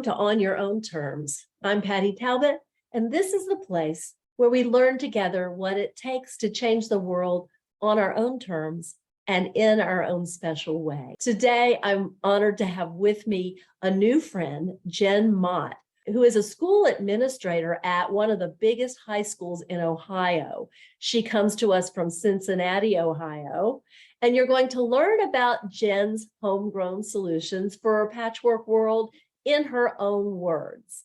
to On Your Own Terms. I'm Patty Talbot, and this is the place where we learn together what it takes to change the world on our own terms and in our own special way. Today, I'm honored to have with me a new friend, Jen Mott, who is a school administrator at one of the biggest high schools in Ohio. She comes to us from Cincinnati, Ohio, and you're going to learn about Jen's Homegrown Solutions for a patchwork world in her own words.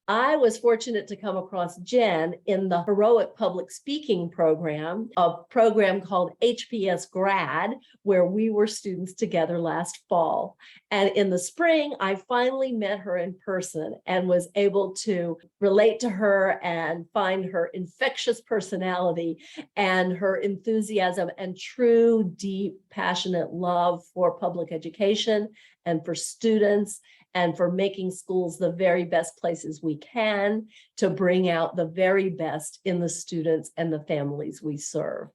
I was fortunate to come across Jen in the Heroic Public Speaking program, a program called HPS Grad, where we were students together last fall. And in the spring, I finally met her in person and was able to relate to her and find her infectious personality and her enthusiasm and true, deep, passionate love for public education and for students, and for making schools the very best places we can to bring out the very best in the students and the families we serve.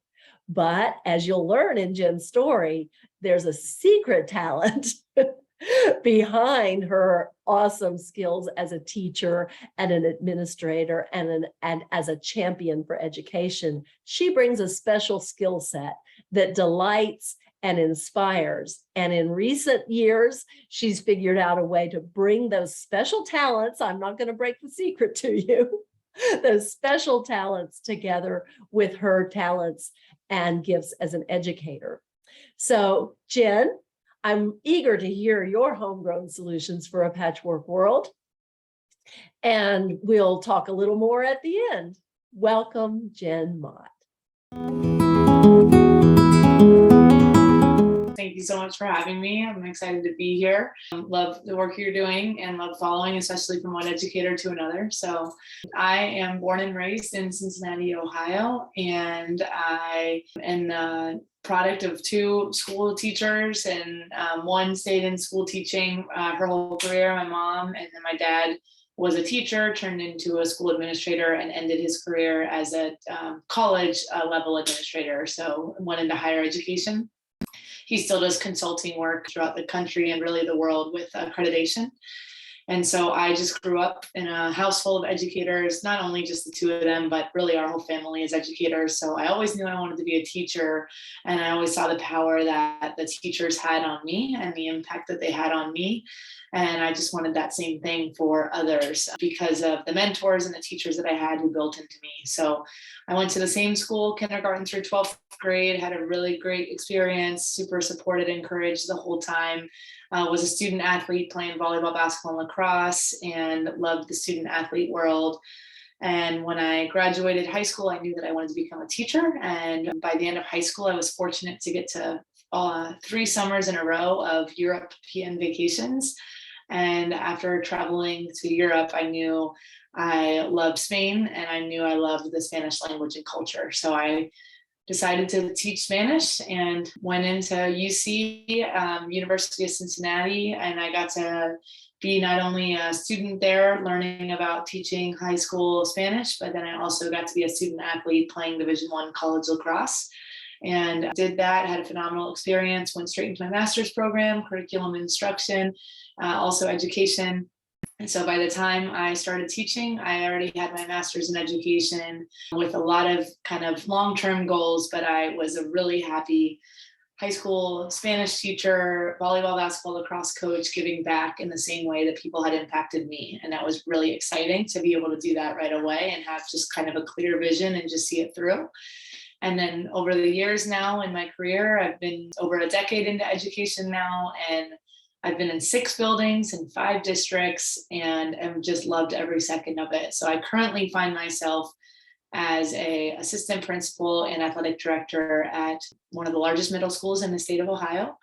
But as you'll learn in Jen's story, there's a secret talent behind her awesome skills as a teacher and an administrator and as a champion for education. She brings a special skill set that delights and inspires. And in recent years, she's figured out a way to bring those special talents, I'm not going to break the secret to you, those special talents together with her talents and gifts as an educator. So, Jen, I'm eager to hear your homegrown solutions for a patchwork world. And we'll talk a little more at the end. Welcome, Jen Mott. Thank you so much for having me. I'm excited to be here. Love the work you're doing and love following, especially from one educator to another. So I am born and raised in Cincinnati, Ohio, and I am the product of two school teachers, and one stayed in school teaching her whole career, my mom, and then my dad was a teacher, turned into a school administrator, and ended his career as a college level administrator. So went into higher education. He still does consulting work throughout the country and really the world with accreditation. And so I just grew up in a house full of educators, not only just the two of them, but really our whole family is educators. So I always knew I wanted to be a teacher, and I always saw the power that the teachers had on me and the impact that they had on me. And I just wanted that same thing for others because of the mentors and the teachers that I had who built into me. So I went to the same school, kindergarten through 12th grade, had a really great experience, super supported, encouraged the whole time. Was a student athlete playing volleyball, basketball, and lacrosse, and loved the student athlete world. And when I graduated high school, I knew that I wanted to become a teacher. And by the end of high school, I was fortunate to get to 3 summers in a row of European vacations. And after traveling to Europe, I knew I loved Spain, and I knew I loved the Spanish language and culture. So I decided to teach Spanish and went into UC, University of Cincinnati, and I got to be not only a student there learning about teaching high school Spanish, but then I also got to be a student athlete playing Division I college lacrosse. And did that, had a phenomenal experience, went straight into my master's program, curriculum instruction, also education. And so by the time I started teaching, I already had my master's in education with a lot of kind of long-term goals, but I was a really happy high school Spanish teacher, volleyball, basketball, lacrosse coach, giving back in the same way that people had impacted me. And that was really exciting to be able to do that right away and have just kind of a clear vision and just see it through. And then over the years now in my career, I've been over a decade into education now, and I've been in 6 buildings in 5 districts, and I've just loved every second of it. So I currently find myself as an assistant principal and athletic director at one of the largest middle schools in the state of Ohio.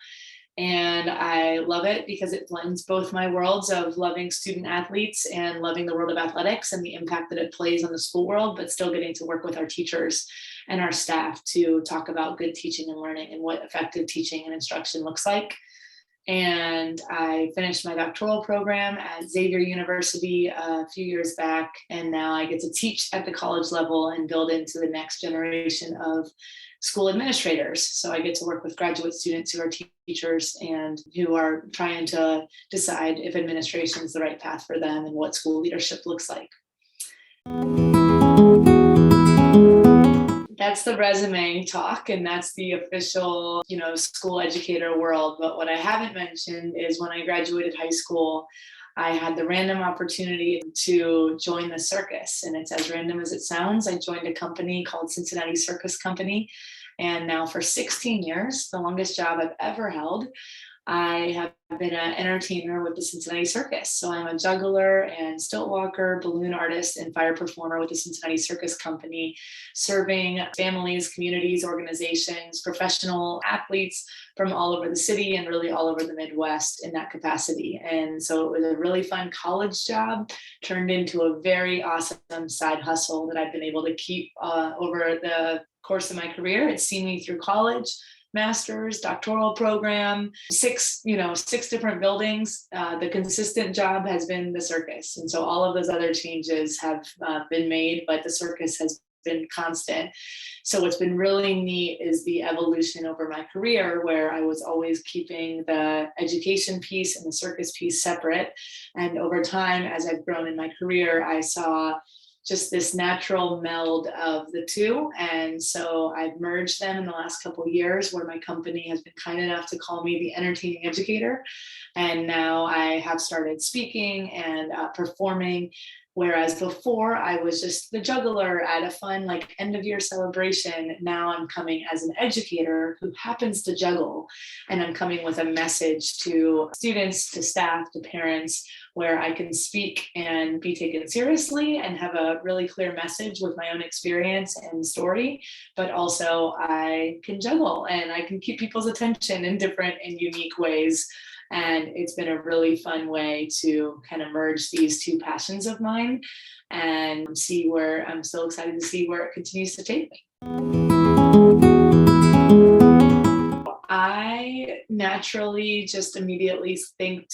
And I love it because it blends both my worlds of loving student athletes and loving the world of athletics and the impact that it plays on the school world, but still getting to work with our teachers and our staff to talk about good teaching and learning and what effective teaching and instruction looks like. And I finished my doctoral program at Xavier University a few years back, and now I get to teach at the college level and build into the next generation of school administrators. So I get to work with graduate students who are teachers and who are trying to decide if administration is the right path for them and what school leadership looks like. That's the resume talk, and that's the official, school educator world. But what I haven't mentioned is when I graduated high school, I had the random opportunity to join the circus. And it's as random as it sounds. I joined a company called Cincinnati Circus Company. And now for 16 years, the longest job I've ever held, I have been an entertainer with the Cincinnati Circus. So I'm a juggler and stilt walker, balloon artist, and fire performer with the Cincinnati Circus Company, serving families, communities, organizations, professional athletes from all over the city and really all over the Midwest in that capacity. And so it was a really fun college job, turned into a very awesome side hustle that I've been able to keep over the course of my career. It's seen me through college, master's, doctoral program, six different buildings. The consistent job has been the circus. And so all of those other changes have been made, but the circus has been constant. So what's been really neat is the evolution over my career, where I was always keeping the education piece and the circus piece separate. And over time, as I've grown in my career, I saw just this natural meld of the two. And so I've merged them in the last couple of years, where my company has been kind enough to call me the Entertaining Educator. And now I have started speaking and performing. Whereas before I was just the juggler at a fun end of year celebration. Now I'm coming as an educator who happens to juggle, and I'm coming with a message to students, to staff, to parents, where I can speak and be taken seriously and have a really clear message with my own experience and story. But also I can juggle and I can keep people's attention in different and unique ways. And it's been a really fun way to kind of merge these two passions of mine and I'm so excited to see where it continues to take me. I naturally just immediately think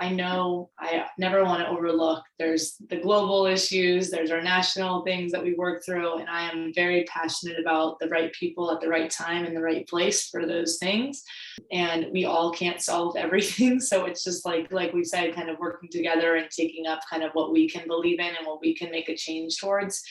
I know I never want to overlook, there's the global issues, there's our national things that we work through, and I am very passionate about the right people at the right time in the right place for those things. And we all can't solve everything. So it's just like we said, kind of working together and taking up kind of what we can believe in and what we can make a change towards.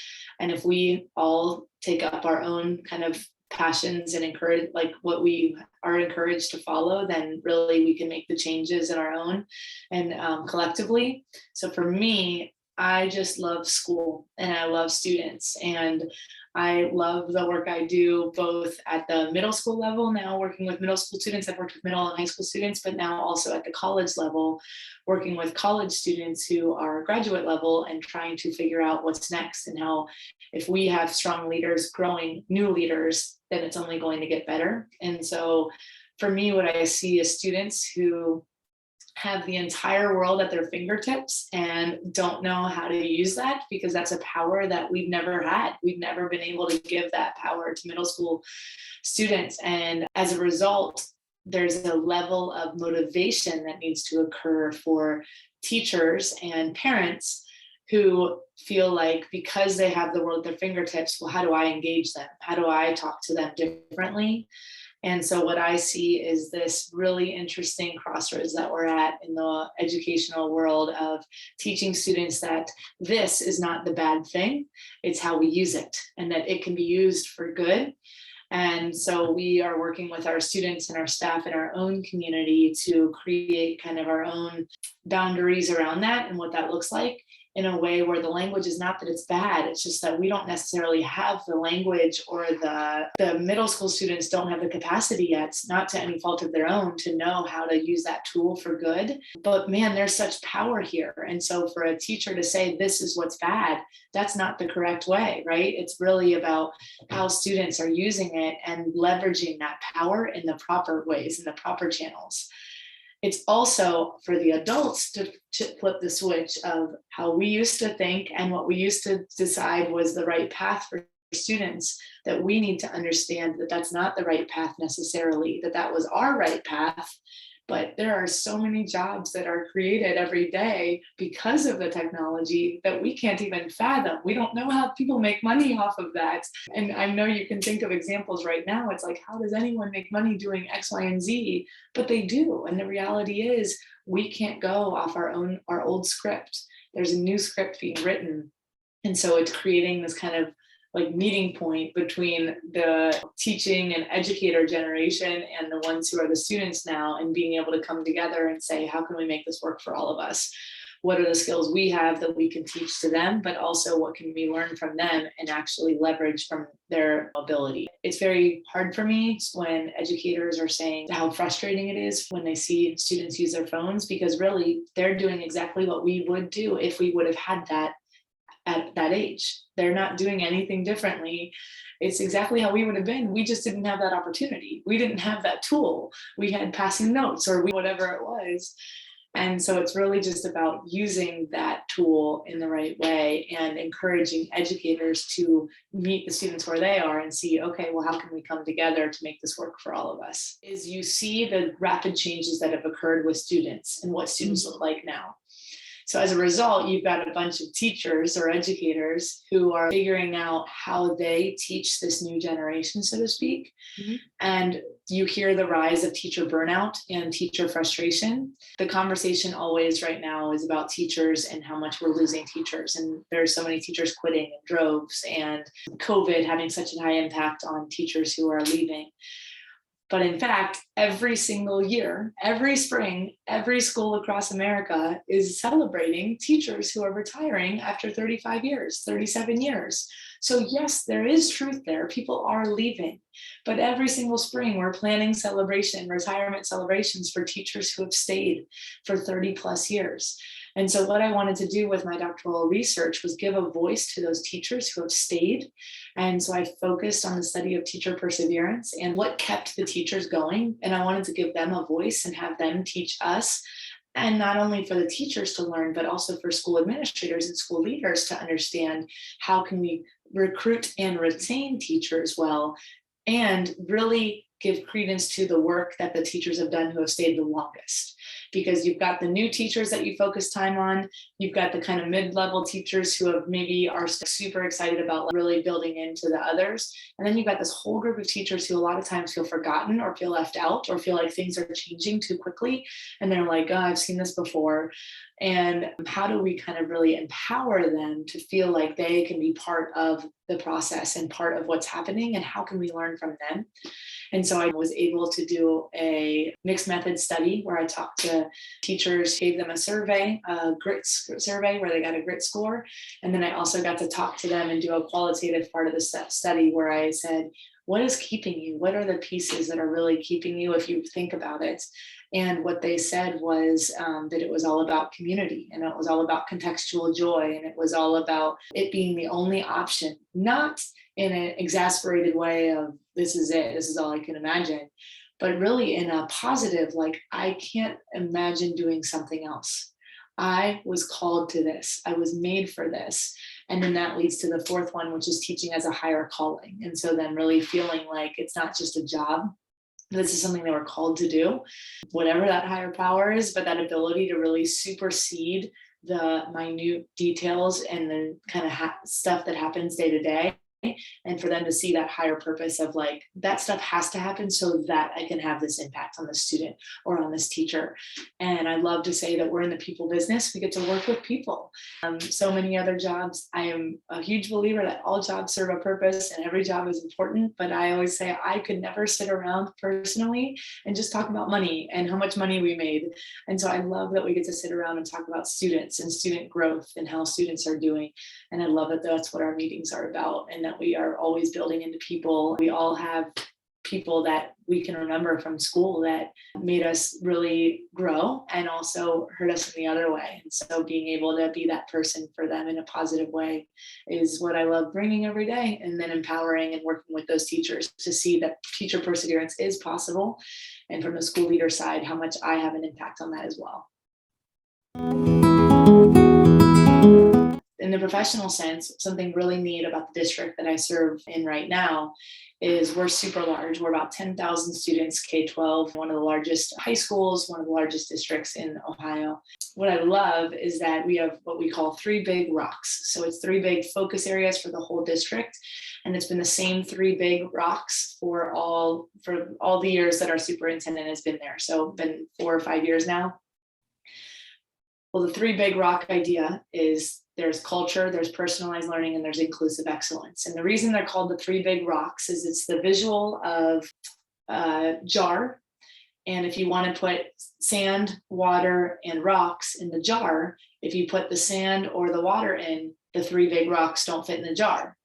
And if we all take up our own kind of passions and encourage what we are encouraged to follow, then really we can make the changes in our own and collectively. So for me, I just love school and I love students, and I love the work I do both at the middle school level, now working with middle school students. I've worked with middle and high school students, but now also at the college level, working with college students who are graduate level and trying to figure out what's next, and how if we have strong leaders growing new leaders, then it's only going to get better. And so for me, what I see is students who have the entire world at their fingertips and don't know how to use that, because that's a power that we've never had. We've never been able to give that power to middle school students. And as a result, there's a level of motivation that needs to occur for teachers and parents who feel like, because they have the world at their fingertips, well, how do I engage them? How do I talk to them differently? And so what I see is this really interesting crossroads that we're at in the educational world of teaching students that this is not the bad thing, it's how we use it, and that it can be used for good. And so we are working with our students and our staff in our own community to create kind of our own boundaries around that and what that looks like, in a way where the language is not that it's bad, it's just that we don't necessarily have the language, or the middle school students don't have the capacity yet, not to any fault of their own, to know how to use that tool for good. But man, there's such power here. And so for a teacher to say, this is what's bad, that's not the correct way, right? It's really about how students are using it and leveraging that power in the proper ways, in the proper channels. It's also for the adults to flip the switch of how we used to think and what we used to decide was the right path for students, that we need to understand that that's not the right path necessarily, that was our right path, But there are so many jobs that are created every day because of the technology that we can't even fathom. We don't know how people make money off of that. And I know you can think of examples right now. It's like, how does anyone make money doing X, Y, and Z? But they do. And the reality is we can't go off our old script. There's a new script being written. And so it's creating this kind of like meeting point between the teaching and educator generation and the ones who are the students now, and being able to come together and say, how can we make this work for all of us? What are the skills we have that we can teach to them, but also what can we learn from them and actually leverage from their ability? It's very hard for me when educators are saying how frustrating it is when they see students use their phones, because really they're doing exactly what we would do if we would have had that at that age. They're not doing anything differently. It's exactly how we would have been. We just didn't have that opportunity. We didn't have that tool. We had passing notes or whatever it was. And so it's really just about using that tool in the right way and encouraging educators to meet the students where they are and see, okay, well, how can we come together to make this work for all of us? Is you see the rapid changes that have occurred with students and what students look like now. So as a result, you've got a bunch of teachers or educators who are figuring out how they teach this new generation, so to speak. Mm-hmm. And you hear the rise of teacher burnout and teacher frustration. The conversation always right now is about teachers and how much we're losing teachers. And there's so many teachers quitting in droves, and COVID having such a high impact on teachers who are leaving. But in fact, every single year, every spring, every school across America is celebrating teachers who are retiring after 35 years, 37 years. So yes, there is truth there. People are leaving. But every single spring, we're planning retirement celebrations for teachers who have stayed for 30 plus years. And so what I wanted to do with my doctoral research was give a voice to those teachers who have stayed. And so I focused on the study of teacher perseverance and what kept the teachers going. And I wanted to give them a voice and have them teach us. And not only for the teachers to learn, but also for school administrators and school leaders to understand how can we recruit and retain teachers well, and really give credence to the work that the teachers have done who have stayed the longest. Because you've got the new teachers that you focus time on, you've got the kind of mid-level teachers who have maybe are super excited about really building into the others. And then you've got this whole group of teachers who a lot of times feel forgotten or feel left out or feel like things are changing too quickly. And they're like, oh, I've seen this before. And how do we kind of really empower them to feel like they can be part of the process and part of what's happening, and how can we learn from them? And so I was able to do a mixed method study where I talked to teachers, gave them a survey, a grit survey where they got a grit score. And then I also got to talk to them and do a qualitative part of the study where I said, what is keeping you? What are the pieces that are really keeping you if you think about it? And what they said was that it was all about community, and it was all about contextual joy, and it was all about it being the only option, not in an exasperated way of this is it, this is all I can imagine, but really in a positive, like I can't imagine doing something else. I was called to this. I was made for this. And then that leads to the fourth one, which is teaching as a higher calling. And so then really feeling like it's not just a job. This is something they were called to do, whatever that higher power is, but that ability to really supersede the minute details and the kind of stuff that happens day to day. And for them to see that higher purpose of like, that stuff has to happen so that I can have this impact on the student or on this teacher. And I love to say that we're in the people business. We get to work with people. So many other jobs. I am a huge believer that all jobs serve a purpose and every job is important. But I always say I could never sit around personally and just talk about money and how much money we made. And so I love that we get to sit around and talk about students and student growth and how students are doing. And I love that that's what our meetings are about, and that we are always building into people. We all have people that we can remember from school that made us really grow and also hurt us in the other way. And so being able to be that person for them in a positive way is what I love bringing every day, and then empowering and working with those teachers to see that teacher perseverance is possible. And from the school leader side, how much I have an impact on that as well. in the professional sense, something really neat about the district that I serve in right now is we're super large. We're about 10,000 students, K-12, one of the largest high schools, one of the largest districts in Ohio. What I love is that we have what we call 3 big rocks. So it's 3 big focus areas for the whole district. And it's been the same 3 big rocks for all the years that our superintendent has been there. So been 4 or 5 years now. Well, the 3 big rock idea is there's culture, there's personalized learning, and there's inclusive excellence. And the reason they're called the 3 big rocks is it's the visual of a jar. And if you want to put sand, water, and rocks in the jar, if you put the sand or the water in, the 3 big rocks don't fit in the jar.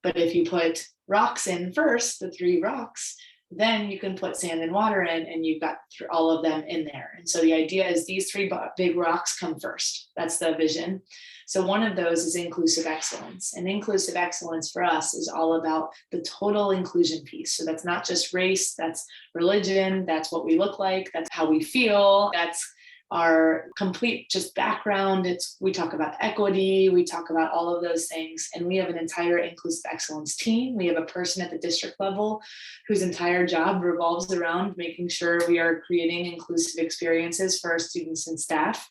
But if you put rocks in first, the 3 rocks, then you can put sand and water in, and you've got all of them in there. And so the idea is these 3 big rocks come first. That's the vision. So one of those is inclusive excellence. And inclusive excellence for us is all about the total inclusion piece. So that's not just race, that's religion, that's what we look like, that's how we feel, that's our complete just background. We talk about equity, we talk about all of those things. And we have an entire inclusive excellence team. We have a person at the district level whose entire job revolves around making sure we are creating inclusive experiences for our students and staff.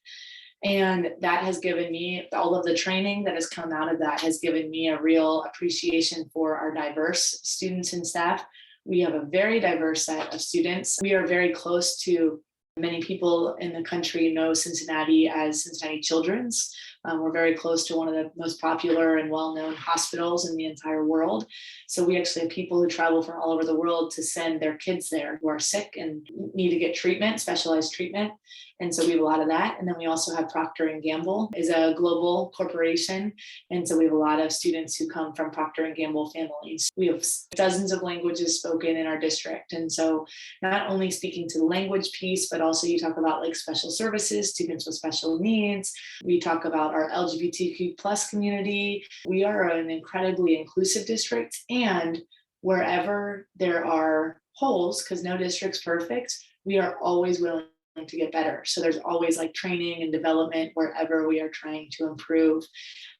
And that has given me, all of the training that has come out of that has given me a real appreciation for our diverse students and staff. We have a very diverse set of students. We are very close to many people in the country know Cincinnati as Cincinnati Children's. We're very close to one of the most popular and well-known hospitals in the entire world. So we actually have people who travel from all over the world to send their kids there who are sick and need to get treatment, specialized treatment. And so we have a lot of that. And then we also have Procter & Gamble is a global corporation. And so we have a lot of students who come from Procter & Gamble families. We have dozens of languages spoken in our district. And so not only speaking to the language piece, but also you talk about like special services, students with special needs. We talk about our LGBTQ plus community. We are an incredibly inclusive district. And wherever there are holes, because no district's perfect, we are always willing to get better. So there's always like training and development wherever we are trying to improve.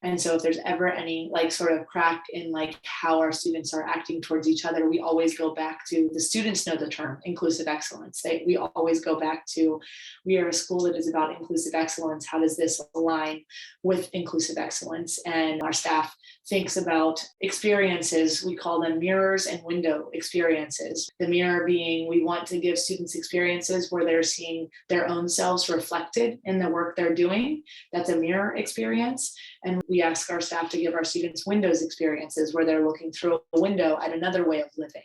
And so if there's ever any like sort of crack in like how our students are acting towards each other, we always go back to the students know the term inclusive excellence. We always go back to, we are a school that is about inclusive excellence. How does this align with inclusive excellence? And our staff thinks about experiences. We call them mirrors and window experiences. The mirror being, we want to give students experiences where they're seeing their own selves reflected in the work they're doing. That's a mirror experience. And we ask our staff to give our students windows experiences where they're looking through a window at another way of living.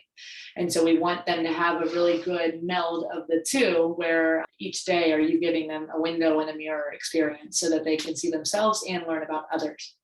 And so we want them to have a really good meld of the two, where each day are you giving them a window and a mirror experience so that they can see themselves and learn about others.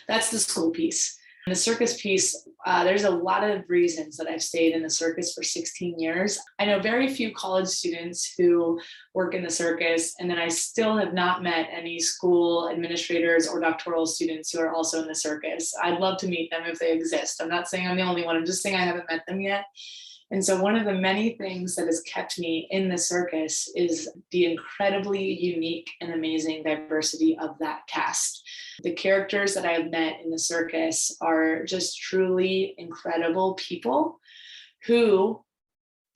That's the school piece. And the circus piece, there's a lot of reasons that I've stayed in the circus for 16 years. I know very few college students who work in the circus, and then I still have not met any school administrators or doctoral students who are also in the circus. I'd love to meet them if they exist. I'm not saying I'm the only one, I'm just saying I haven't met them yet. And so one of the many things that has kept me in the circus is the incredibly unique and amazing diversity of that cast. The characters that I have met in the circus are just truly incredible people who,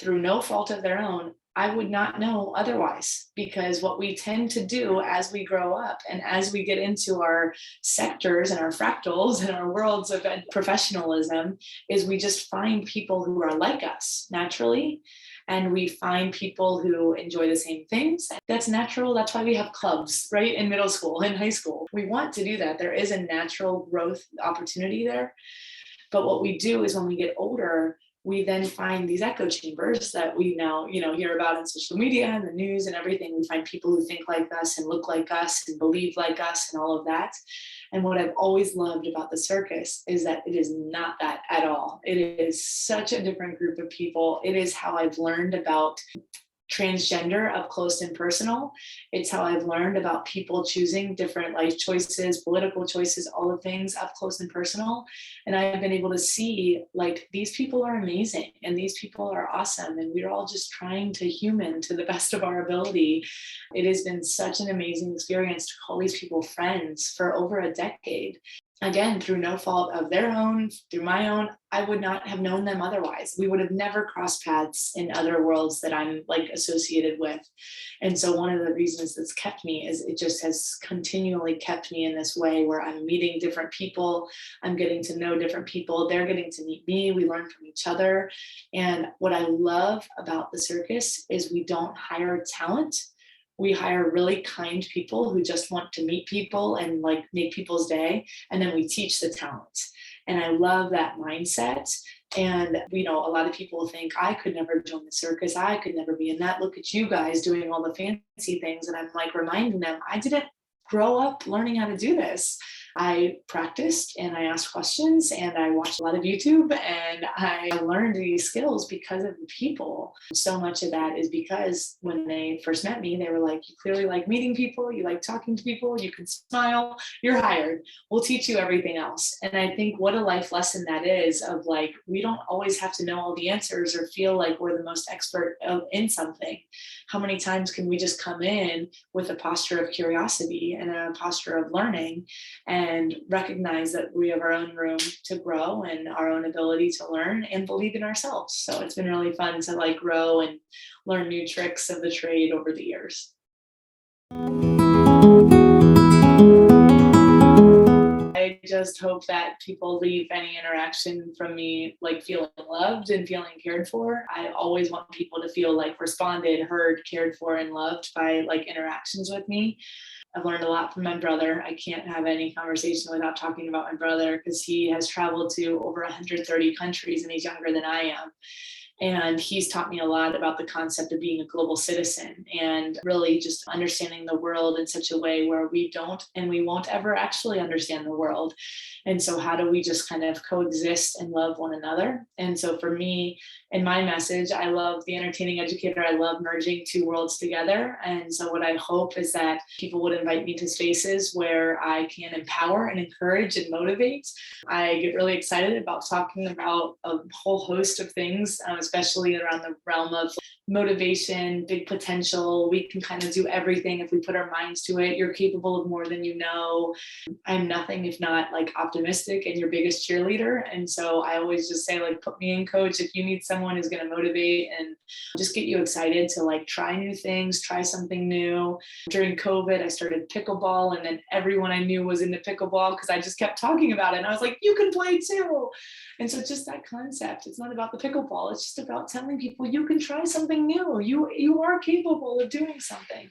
through no fault of their own, I would not know otherwise, because what we tend to do as we grow up and as we get into our sectors and our fractals and our worlds of professionalism is we just find people who are like us naturally. And we find people who enjoy the same things. That's natural. That's why we have clubs, right? In middle school and high school. We want to do that. There is a natural growth opportunity there. But what we do is when we get older, we then find these echo chambers that we now, hear about in social media and the news and everything. We find people who think like us and look like us and believe like us and all of that. And what I've always loved about the circus is that it is not that at all. It is such a different group of people. It is how I've learned about transgender up close and personal. It's how I've learned about people choosing different life choices, political choices, all the things up close and personal. And I've been able to see like these people are amazing and these people are awesome. And we're all just trying to human to the best of our ability. It has been such an amazing experience to call these people friends for over a decade. Again, through no fault of their own, through my own, I would not have known them otherwise. We would have never crossed paths in other worlds that I'm like associated with. And so one of the reasons that's kept me is it just has continually kept me in this way where I'm meeting different people. I'm getting to know different people. They're getting to meet me. We learn from each other. And what I love about the circus is we don't hire talent. We hire really kind people who just want to meet people and like make people's day. And then we teach the talent. And I love that mindset. And, you know, a lot of people think I could never join the circus. I could never be in that. Look at you guys doing all the fancy things. And I'm like reminding them, I didn't grow up learning how to do this. I practiced and I asked questions and I watched a lot of YouTube and I learned these skills because of the people. So much of that is because when they first met me, they were like, you clearly like meeting people, you like talking to people, you can smile, you're hired. We'll teach you everything else. And I think what a life lesson that is of like, we don't always have to know all the answers or feel like we're the most expert in something. How many times can we just come in with a posture of curiosity and a posture of learning and recognize that we have our own room to grow and our own ability to learn and believe in ourselves. So it's been really fun to like grow and learn new tricks of the trade over the years. I just hope that people leave any interaction from me like feeling loved and feeling cared for. I always want people to feel like responded, heard, cared for, and loved by like interactions with me. I've learned a lot from my brother. I can't have any conversation without talking about my brother because he has traveled to over 130 countries and he's younger than I am. And he's taught me a lot about the concept of being a global citizen and really just understanding the world in such a way where we don't and we won't ever actually understand the world. And so how do we just kind of coexist and love one another? And so for me, in my message, I love the entertaining educator. I love merging two worlds together. And so what I hope is that people would invite me to spaces where I can empower and encourage and motivate. I get really excited about talking about a whole host of things, especially around the realm of motivation, big potential. We can kind of do everything if we put our minds to it. You're capable of more than you know. I'm nothing if not like optimistic and your biggest cheerleader. And so I always just say, like, put me in, coach, if you need someone who's going to motivate and just get you excited to like try new things, try something new. During COVID, I started pickleball, and then everyone I knew was into pickleball because I just kept talking about it. And I was like, you can play too. And so just that concept, it's not about the pickleball. It's just about telling people you can try something new. You are capable of doing something.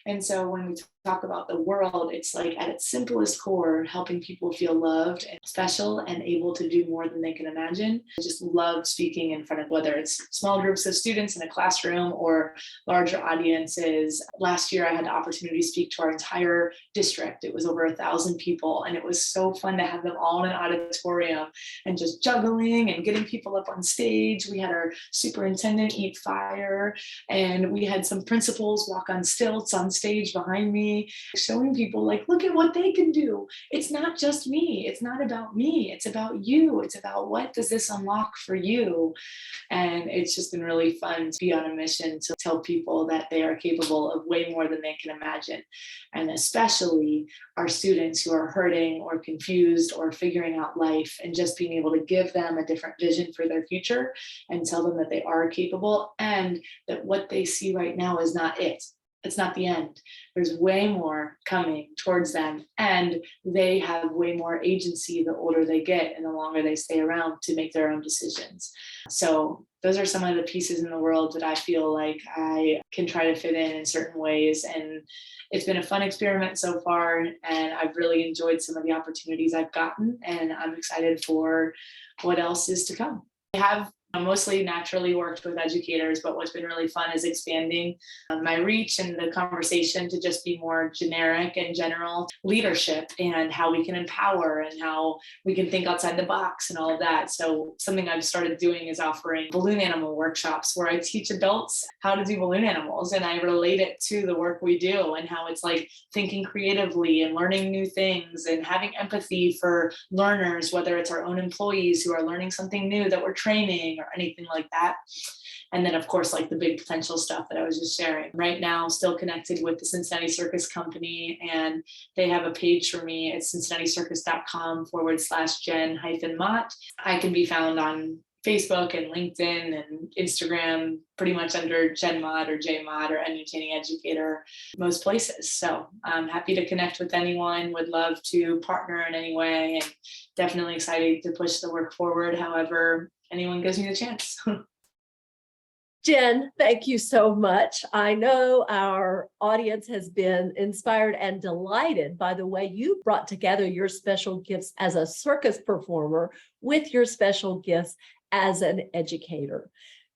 And so when we talk about the world, it's like at its simplest core, helping people feel loved and special and able to do more than they can imagine. I just love speaking in front of whether it's small groups of students in a classroom or larger audiences. Last year, I had the opportunity to speak to our entire district. It was over 1,000 people, and it was so fun to have them all in an auditorium and just juggling and getting people up on stage. We had our superintendent eat fire, and we had some principals walk on stilts on stage behind me, showing people like, look at what they can do. It's not just me. It's not about me. It's about you. It's about what does this unlock for you? And it's just been really fun to be on a mission to tell people that they are capable of way more than they can imagine. And especially our students who are hurting or confused or figuring out life, and just being able to give them a different vision for their future and tell them that they are capable and that what they see right now is not it. It's not the end. There's way more coming towards them, and they have way more agency the older they get and the longer they stay around to make their own decisions. So those are some of the pieces in the world that I feel like I can try to fit in certain ways. And it's been a fun experiment so far, and I've really enjoyed some of the opportunities I've gotten, and I'm excited for what else is to come. I have I mostly naturally worked with educators, but what's been really fun is expanding my reach and the conversation to just be more generic and general leadership and how we can empower and how we can think outside the box and all of that. So something I've started doing is offering balloon animal workshops where I teach adults how to do balloon animals, and I relate it to the work we do and how it's like thinking creatively and learning new things and having empathy for learners, whether it's our own employees who are learning something new that we're training or anything like that. And then, of course, like the big potential stuff that I was just sharing. Right now, still connected with the Cincinnati Circus Company, and they have a page for me at cincinnatiCircus.com/Jen-Mott. I can be found on Facebook and LinkedIn and Instagram, pretty much under Jen Mott or J Mott or Entertaining Educator, most places. So I'm happy to connect with anyone, would love to partner in any way, and definitely excited to push the work forward however anyone gives me the chance. Jen, thank you so much. I know our audience has been inspired and delighted by the way you brought together your special gifts as a circus performer with your special gifts as an educator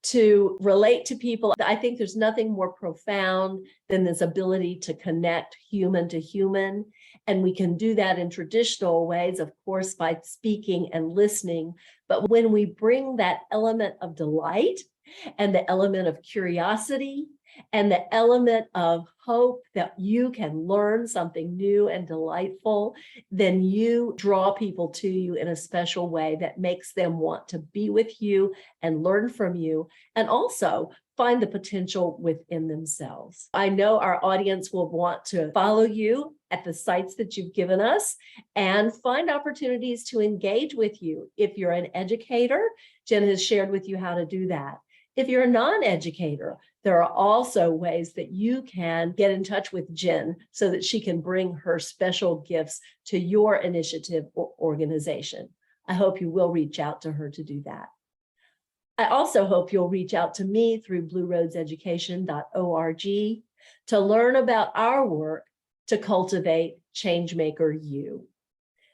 to relate to people. I think there's nothing more profound than this ability to connect human to human. And we can do that in traditional ways, of course, by speaking and listening. But when we bring that element of delight and the element of curiosity and the element of hope that you can learn something new and delightful, then you draw people to you in a special way that makes them want to be with you and learn from you, and also find the potential within themselves. I know our audience will want to follow you at the sites that you've given us and find opportunities to engage with you. If you're an educator, Jen has shared with you how to do that. If you're a non-educator, there are also ways that you can get in touch with Jen so that she can bring her special gifts to your initiative or organization. I hope you will reach out to her to do that. I also hope you'll reach out to me through blueroadseducation.org to learn about our work to cultivate Changemaker You.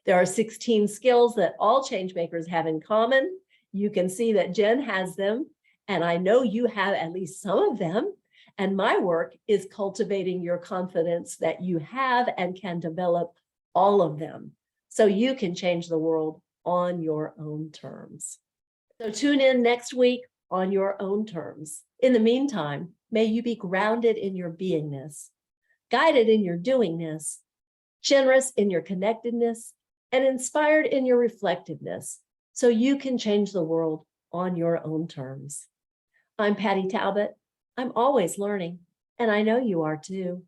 There are 16 skills that all changemakers have in common. You can see that Jen has them, and I know you have at least some of them. And my work is cultivating your confidence that you have and can develop all of them so you can change the world on your own terms. So tune in next week on your own terms. In the meantime, may you be grounded in your beingness, guided in your doingness, generous in your connectedness, and inspired in your reflectiveness so you can change the world on your own terms. I'm Patty Talbot. I'm always learning, and I know you are too.